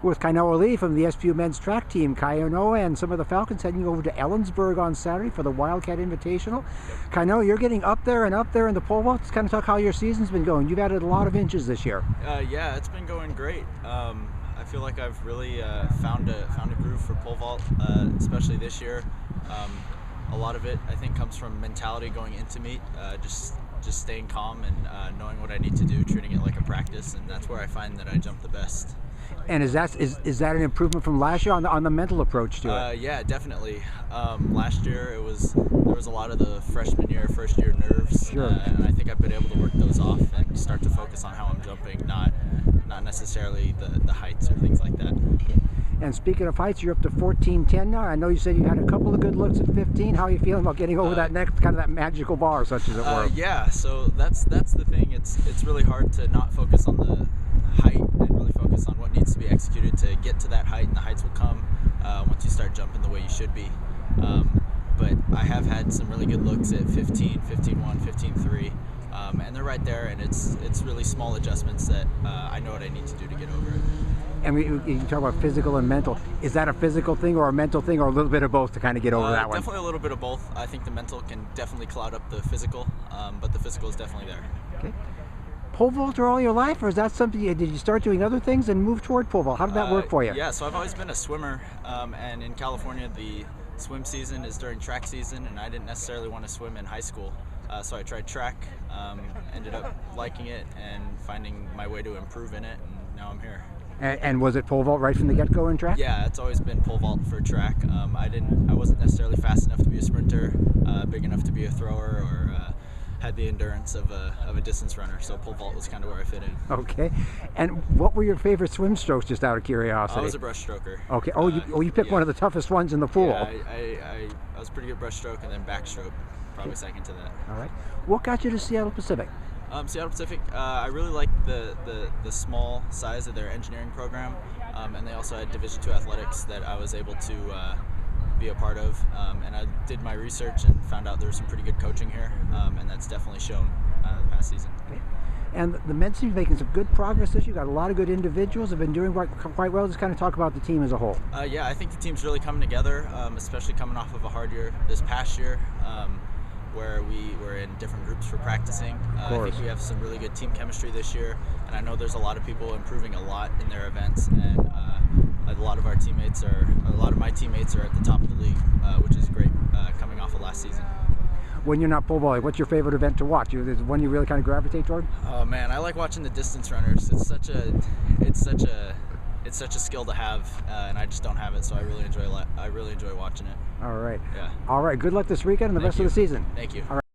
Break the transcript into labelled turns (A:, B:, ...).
A: with Kainoa Lee from the SPU men's track team. Kainoa and some of the Falcons heading over to Ellensburg on Saturday for the Wildcat Invitational. Kainoa, you're getting up there and in the pole vault. Let's kind of talk how your season's been going. You've added a lot of inches this year.
B: Yeah, it's been going great. I feel like I've really found a groove for pole vault, especially this year. A lot of it, I think, comes from mentality going into meet, just staying calm and knowing what I need to do, treating it like a practice, and that's where I find that I jump the best.
A: And is that an improvement from last year on the mental approach to it?
B: Yeah, definitely. Last year there was a lot of the freshman year, first year nerves,
A: Sure.
B: And I think I've been able to work those off and start to focus on how I'm jumping, not necessarily the heights or things like that.
A: And speaking of heights, you're up to 14.10 now. I know you said you had a couple of good looks at 15. How are you feeling about getting over that next kind of that magical bar, such as it were?
B: Yeah, so that's the thing. It's really hard to not focus on the height and really focus on what needs to be executed to get to that height, and the heights will come once you start jumping the way you should be. But I have had some really good looks at 15, 15.1, 15.3, and they're right there, and it's really small adjustments that I know what I need to do to get over it.
A: And you talk about physical and mental. Is that a physical thing or a mental thing, or a little bit of both to kind of get over that one?
B: Definitely a little bit of both. I think the mental can definitely cloud up the physical, but the physical is definitely there.
A: Okay. Pole vaulter all your life, or is that something? Did you start doing other things and move toward pole vault? How did that work for you?
B: Yeah, so I've always been a swimmer, and in California the swim season is during track season, and I didn't necessarily want to swim in high school, so I tried track, ended up liking it and finding my way to improve in it, and now I'm here.
A: And was it pole vault right from the get-go in track?
B: Yeah, it's always been pole vault for track. I wasn't necessarily fast enough to be a sprinter, big enough to be a thrower, or had the endurance of a distance runner, so pole vault was kind of where I fit in.
A: Okay. And what were your favorite swim strokes, just out of curiosity?
B: I was a breaststroker.
A: Okay. You picked one of the toughest ones in the pool.
B: Yeah, I was pretty good breaststroke, and then backstroke, probably second to that.
A: All right. What got you to Seattle Pacific?
B: Seattle Pacific, I really liked the small size of their engineering program, and they also had Division II athletics that I was able to be a part of, and I did my research and found out there was some pretty good coaching here, and that's definitely shown the past season.
A: And the men's team's making some good progress this year. Got a lot of good individuals, have been doing quite well. Just kind of talk about the team as a whole.
B: Yeah, I think the team's really coming together, especially coming off of a hard year this past year, where we were in different groups for practicing. I think we have some really good team chemistry this year, and I know there's a lot of people improving a lot in their events, and a lot of my teammates are at the top of the league, which is great coming off of last season.
A: When you're not pole vaulting, what's your favorite event to watch? Is one you really kind of gravitate toward?
B: Oh man, I like watching the distance runners. It's such a skill to have, and I just don't have it, so I really enjoy watching it.
A: All right.
B: Yeah.
A: All right. Good luck this weekend and the rest of the season.
B: Thank you.
A: All right.